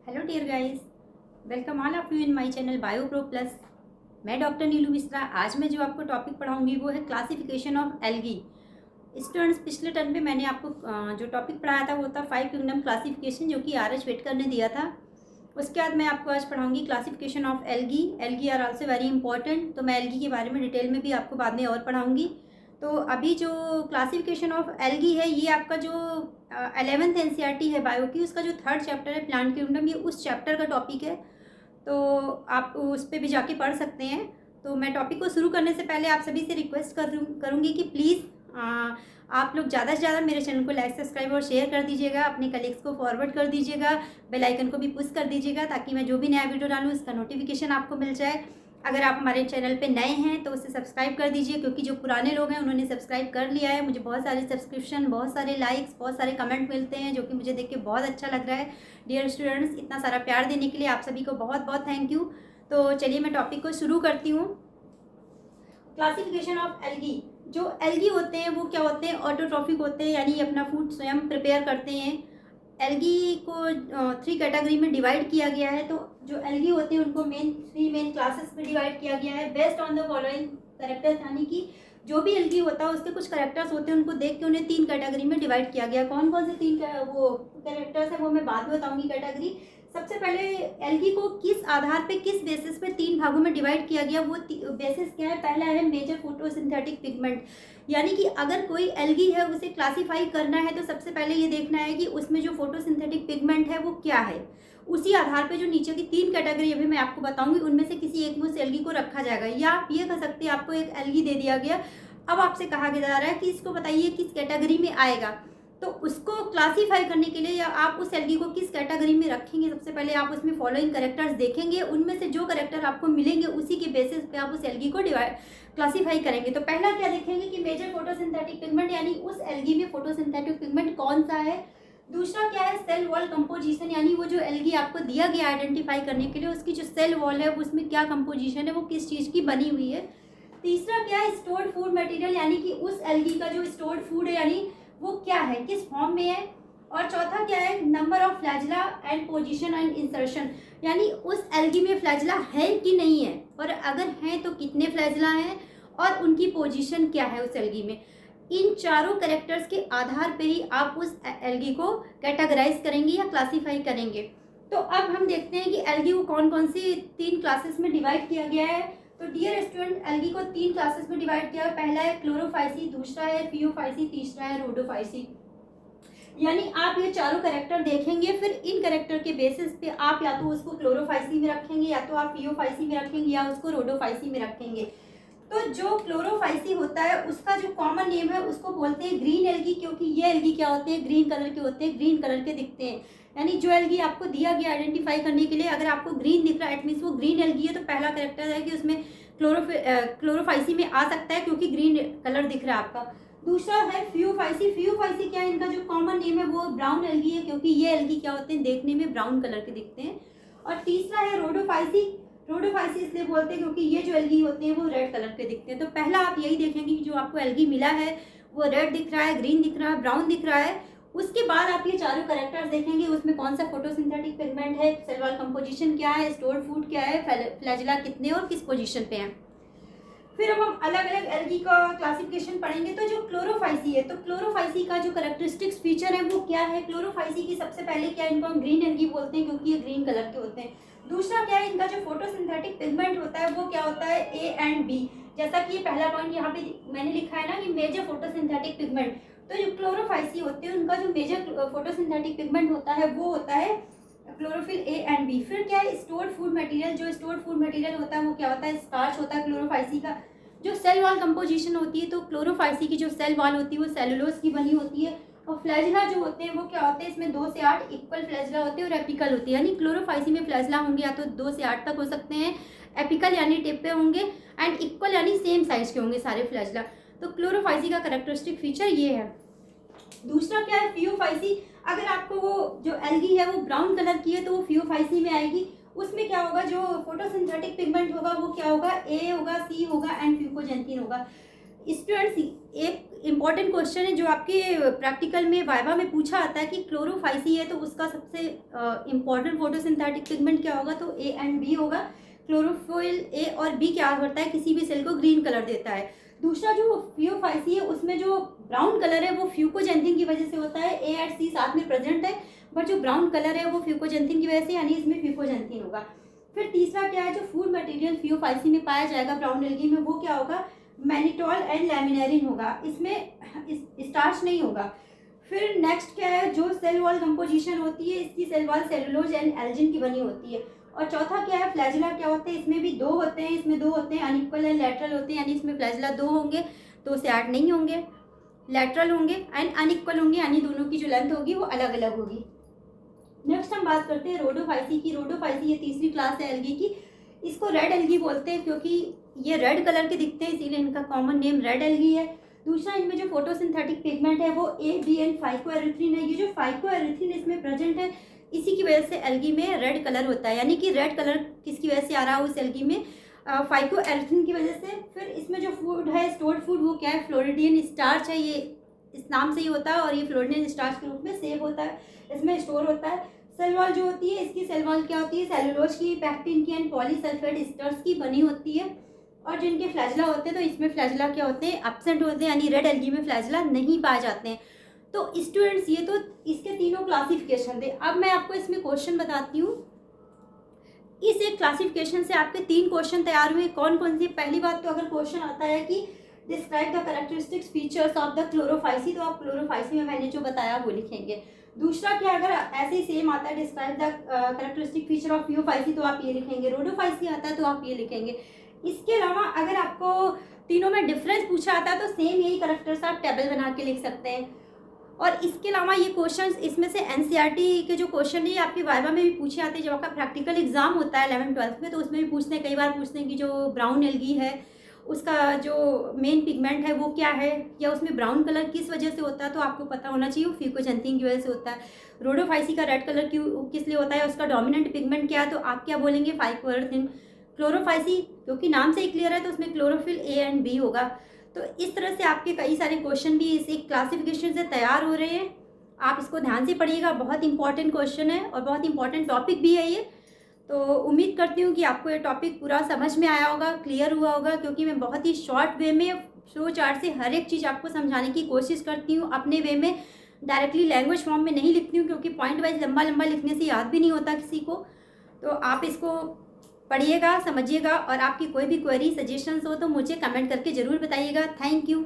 Hello dear guys, welcome all of you in my channel bio pro plus. मैं doctor Neelu Mishra. आज मैं जो आपको टॉपिक पढ़ाऊंगी वो है क्लासिफिकेशन ऑफ एल्गी। स्टूडेंट्स, पिछले टर्म पे मैंने आपको जो टॉपिक पढ़ाया था वो था 5 किंगडम क्लासिफिकेशन, जो कि आर एच वेटकर ने दिया था। उसके बाद मैं आपको आज पढ़ाऊंगी classification of algae. Algae are also very important, तो मैं एल्गी के बारे में डिटेल में भी आपको बाद में और पढ़ाऊंगी। तो अभी जो क्लासिफिकेशन ऑफ एल्गी है ये आपका जो 11th एनसीईआरटी है बायो की, उसका जो 3rd चैप्टर है प्लांट किंगडम, ये उस चैप्टर का टॉपिक है। तो आप उस पर भी जाके पढ़ सकते हैं। तो मैं टॉपिक को शुरू करने से पहले आप सभी से रिक्वेस्ट करूँगी कि प्लीज़ आप लोग ज़्यादा से ज़्यादा मेरे चैनल को लाइक, सब्सक्राइब और शेयर कर दीजिएगा। अपने कलीग्स को फॉरवर्ड कर दीजिएगा। बेल आइकन को भी पुश कर दीजिएगा ताकि मैं जो भी नया वीडियो डालूँ उसका नोटिफिकेशन आपको मिल जाए। अगर आप हमारे चैनल पे नए हैं तो उसे सब्सक्राइब कर दीजिए, क्योंकि जो पुराने लोग हैं उन्होंने सब्सक्राइब कर लिया है। मुझे बहुत सारे सब्सक्रिप्शन, बहुत सारे लाइक्स, बहुत सारे कमेंट मिलते हैं, जो कि मुझे देख के बहुत अच्छा लग रहा है। डियर स्टूडेंट्स, इतना सारा प्यार देने के लिए आप सभी को बहुत बहुत थैंक यू। तो चलिए मैं टॉपिक को शुरू करती हूँ। Classification of algae. जो एल्गी होते हैं वो क्या होते हैं? ऑटोट्रॉफिक होते हैं, यानी अपना फूड स्वयं प्रिपेयर करते हैं। एल्गी को 3 कैटेगरी में डिवाइड किया गया है। तो जो एल्गी होते हैं उनको 3 मेन क्लासेस में डिवाइड किया गया है based on the following characters, यानी कि जो भी एल्गी होता है उसके कुछ कैरेक्टर्स होते हैं, उनको देख के उन्हें 3 कैटेगरी में डिवाइड किया गया। कौन कौन से 3 वो कैरेक्टर्स हैं वो मैं बाद में बताऊंगी कैटेगरी। सबसे पहले एल्गी को किस आधार पे, किस बेसिस पे 3 भागों में डिवाइड किया गया, वो बेसिस क्या है? पहला है मेजर फोटोसिंथेटिक पिगमेंट, यानी कि अगर कोई एल्गी है उसे क्लासिफाई करना है तो सबसे पहले ये देखना है कि उसमें जो फोटोसिंथेटिक पिगमेंट है वो क्या है। उसी आधार पे जो नीचे की 3 कैटेगरी अभी मैं आपको बताऊंगी उनमें से किसी एक में उस एल्गी को रखा जाएगा। या आप ये कह सकते हैं आपको एक एल्गी दे दिया गया, अब आपसे कहा जा रहा है कि इसको बताइए किस कैटेगरी में आएगा। तो उसको क्लासीफाई करने के लिए या आप उस एल्गी को किस कैटेगरी में रखेंगे, सबसे पहले आप उसमें फॉलोइंग कैरेक्टर्स देखेंगे। उनमें से जो कैरेक्टर आपको मिलेंगे उसी के बेसिस पे आप उस एल्गी को क्लासीफाई करेंगे। तो पहला क्या देखेंगे कि मेजर फोटोसिंथेटिक पिगमेंट, यानी उस एल्गी में फोटोसिंथेटिक पिगमेंट कौन सा है। दूसरा क्या है? सेल वॉल कंपोजिशन, यानी वो जो एल्गी आपको दिया गया आइडेंटिफाई करने के लिए उसकी जो सेल वॉल है उसमें क्या कंपोजिशन है, वो किस चीज़ की बनी हुई है। तीसरा क्या है? स्टोर्ड फूड मटेरियल, यानी कि उस एल्गी का जो स्टोर्ड फूड है यानी वो क्या है, किस फॉर्म में है। और चौथा क्या है? Number of flagella and position and insertion, यानी उस एल्गी में फ्लैजिला है कि नहीं है, और अगर हैं तो कितने फ्लैजिला हैं और उनकी पोजीशन क्या है उस एल्गी में। इन चारों कैरेक्टर्स के आधार पे ही आप उस एल्गी को कैटेगराइज करेंगे या क्लासीफाई करेंगे। तो अब हम देखते हैं कि एल्गी को कौन कौन सी 3 क्लासेस में डिवाइड किया गया है। तो डियर स्टूडेंट, एल्गी को 3 क्लासेस में डिवाइड किया है। पहला है क्लोरोफाइसी, दूसरा है फियोफाइसी, तीसरा है रोडोफाइसी। यानी आप ये चारों कैरेक्टर देखेंगे, फिर इन कैरेक्टर के बेसिस पे आप या तो उसको क्लोरोफाइसी में रखेंगे, या तो आप फियोफाइसी में रखेंगे, या उसको रोडोफाइसी में रखेंगे। तो जो क्लोरोफाइसी होता है उसका जो कॉमन नेम है उसको बोलते हैं ग्रीन एल्गी, क्योंकि ये एल्गी क्या होते हैं? ग्रीन कलर के होते हैं, ग्रीन कलर के दिखते हैं। यानी जो एल्गी आपको दिया गया आइडेंटिफाई करने के लिए, अगर आपको ग्रीन दिख रहा है इट मीन्स वो ग्रीन एल्गी है। तो पहला कैरेक्टर है कि उसमें क्लोरोफाइसी में आ सकता है क्योंकि ग्रीन कलर दिख रहा है आपका। दूसरा है फियोफाइसी। फियोफाइसी क्या है? इनका जो कॉमन नेम है वो ब्राउन एल्गी है, क्योंकि ये एल्गी क्या होते हैं? देखने में ब्राउन कलर के दिखते हैं। और तीसरा है रोडोफाइसी। रोडोफाइसी इसलिए बोलते हैं क्योंकि ये जो एल्गी होते हैं वो रेड कलर के दिखते हैं। तो पहला आप यही देखेंगे कि जो आपको एल्गी मिला है वो रेड दिख रहा है, ग्रीन दिख रहा है, ब्राउन दिख रहा है। उसके बाद आप ये चारों कैरेक्टर्स देखेंगे, उसमें कौन सा फोटोसिंथेटिक पिगमेंट है, सेल वॉल कंपोजिशन क्या है, स्टोर्ड फूड क्या है, फ्लैजिला कितने और किस पोजीशन पे हैं। फिर अब हम अलग अलग एल्गी का क्लासिफिकेशन पढ़ेंगे। तो जो क्लोरोफाइसी है, तो क्लोरोफाइसी का जो कैरेक्टरिस्टिक्स फीचर है वो क्या है? क्लोरोफाइसी की सबसे पहले क्या है? इनको हम ग्रीन एल्गी बोलते हैं क्योंकि ये ग्रीन कलर के होते हैं। दूसरा क्या है? इनका जो फोटोसिंथेटिक पिगमेंट होता है वो क्या होता है? A and B. जैसा कि ये पहला पॉइंट यहाँ पे मैंने लिखा है ना कि मेजर फोटोसिंथेटिक पिगमेंट, तो जो क्लोरोफाइसी होते हैं उनका जो मेजर फोटोसिंथेटिक पिगमेंट होता है वो होता है क्लोरोफिल ए एंड बी। फिर क्या है? Stored food material. जो स्टोर्ड फूड मटेरियल होता है वो क्या होता है? स्टार्च होता है क्लोरोफाइसी का। जो सेल वॉल कंपोजिशन होती है, तो क्लोरोफाइसी की जो सेल वॉल होती है वो सेलुलोज की बनी होती है। और फ्लैजिला जो होते हैं वो क्या होते हैं? इसमें 2 से 8 इक्वल फ्लैजिला होते हैं और एपिकल होती है। यानी क्लोरोफाइसी में फ्लैजिला होंगे या तो 2 से 8 तक हो सकते हैं, एपिकल यानी टिप पे होंगे, एंड इक्वल यानी सेम साइज के होंगे सारे फ्लैजिला। तो क्लोरोफाइसी का कैरेक्टरिस्टिक फीचर ये है। दूसरा क्या है? फियोफाइसी। अगर आपको वो जो एल्गी है वो ब्राउन कलर की है तो वो फियोफाइसी में आएगी। उसमें क्या होगा? जो फोटोसिंथेटिक पिगमेंट होगा वो क्या होगा? ए होगा, सी होगा एंड फ्यूकोजेंथिन होगा। स्टूडेंट्स, एक इम्पॉर्टेंट क्वेश्चन है जो आपके प्रैक्टिकल में वाइवा में पूछा आता है कि क्लोरोफाइसी है तो उसका सबसे इम्पॉर्टेंट फोटोसिंथेटिक पिगमेंट क्या होगा, तो ए एंड बी होगा। क्लोरोफिल ए और बी क्या करता है, किसी भी सेल को ग्रीन कलर देता है। दूसरा जो फियोफाइसी है उसमें जो ब्राउन कलर है वो फ्यूकोजेंथिन की वजह से होता है, ए एंड सी साथ में प्रेजेंट है, बट जो ब्राउन कलर है वो फ्यूकोजेंथिन की वजह से, यानी इसमें फ्यूकोजेंथिन होगा। फिर तीसरा क्या है, जो फूड मटेरियल फियोफाइसी में पाया जाएगा ब्राउन एल्गी में, वो क्या होगा, मैनिटॉल एंड लैमिनेरिन होगा, इसमें स्टार्च नहीं होगा। फिर नेक्स्ट क्या है, जो सेल वॉल कंपोजिशन होती है इसकी cell wall cellulose and algin की बनी होती है। और चौथा क्या है, फ्लैजिला क्या होते हैं, इसमें भी दो होते हैं, इसमें दो होते हैं, अनइक्वल एंड लैटरल होते हैं, यानी इसमें फ्लैजिला दो होंगे तो उसे ऐड नहीं होंगे, लैटरल होंगे एंड अनइक्वल होंगे, यानी दोनों की जो लेंथ होगी वो अलग अलग होगी। नेक्स्ट हम बात करते हैं रोडोफाइसी की। रोडोफाइसी ये तीसरी क्लास है एल्गी की। इसको रेड एल्गी बोलते हैं क्योंकि ये रेड कलर के दिखते हैं, इसीलिए इनका कॉमन नेम रेड एल्गी है। दूसरा, इनमें जो फोटोसिंथेटिक पिगमेंट है वो ए बी एंड फाइकोएरिथ्रिन है। ये जो फाइकोएरिथ्रिन इसमें प्रेजेंट है, इसी की वजह से एल्गी में रेड कलर होता है, यानी कि रेड कलर किसकी वजह से आ रहा है उस एल्गी में, फाइकोएरिथ्रिन की वजह से। फिर इसमें जो फूड है, स्टोर्ड फूड, वो क्या है, फ्लोरिडियन स्टार्च है, ये इस नाम से ही होता है और ये फ्लोरिडियन स्टार्च के रूप में सेव होता है, इसमें स्टोर होता है। सेल वॉल जो होती है, इसकी सेल वॉल क्या होती है, सेलुलोज की, पैक्टिन की एंड पॉलीसल्फेट एस्टर्स की बनी होती है। और जो इनके फ्लैजिला होते हैं तो इसमें फ्लैजिला क्या होते हैं, एब्सेंट होते हैं, यानी रेड एल्गी में फ्लैजिला नहीं पाए जाते हैं। तो स्टूडेंट्स, ये तो इसके तीनों क्लासिफिकेशन थे। अब मैं आपको इसमें क्वेश्चन बताती हूँ। इस एक क्लासिफिकेशन से आपके 3 क्वेश्चन तैयार हुए। कौन कौन से? पहली बात तो अगर क्वेश्चन आता है कि describe the characteristics features of the Chlorophyceae, तो आप क्लोरोफाइसी में मैंने जो बताया वो लिखेंगे। दूसरा क्या, अगर ऐसे ही सेम आता है describe the characteristic feature of Phaeophyceae, तो आप ये लिखेंगे। रोडोफाइसी आता है तो आप ये लिखेंगे। इसके अलावा अगर आपको तीनों में डिफरेंस पूछा आता है तो सेम यही कैरेक्टर्स आप टेबल बना के लिख सकते हैं। और इसके अलावा ये क्वेश्चंस, इसमें से एनसीईआरटी के जो क्वेश्चन है आपके वाइवा में भी पूछे आते हैं। जब आपका प्रैक्टिकल एग्जाम होता है 11th-12th में, तो उसमें भी पूछते हैं, कई बार पूछते हैं कि जो ब्राउन एल्गी है उसका जो मेन पिगमेंट है वो क्या है, या उसमें ब्राउन कलर किस वजह से होता है, तो आपको पता होना चाहिए वो फ्यूकोजेंथिन की वजह से होता है। रोडोफाइसी का रेड कलर क्यों किस लिए होता है, उसका डोमिनेंट पिगमेंट क्या है, तो आप क्या बोलेंगे, फाइकोएरिथ्रिन। क्लोरोफाइसी क्योंकि नाम से ही क्लियर है तो उसमें क्लोरोफिल ए एंड बी होगा। तो इस तरह से आपके कई सारे क्वेश्चन भी इस एक क्लासिफिकेशन से तैयार हो रहे हैं। आप इसको ध्यान से पढ़िएगा, बहुत इंपॉर्टेंट क्वेश्चन है और बहुत इंपॉर्टेंट टॉपिक भी है ये। तो उम्मीद करती हूँ कि आपको ये टॉपिक पूरा समझ में आया होगा, क्लियर हुआ होगा, क्योंकि मैं बहुत ही शॉर्ट वे में फ्लो चार्ट से हर एक चीज़ आपको समझाने की कोशिश करती हूँ। अपने वे में डायरेक्टली लैंग्वेज फॉर्म में नहीं लिखती हूँ, क्योंकि पॉइंट वाइज लंबा लंबा लिखने से याद भी नहीं होता किसी को। तो आप इसको पढ़िएगा, समझिएगा, और आपकी कोई भी क्वेरी सजेशंस हो तो मुझे कमेंट करके ज़रूर बताइएगा। Thank you.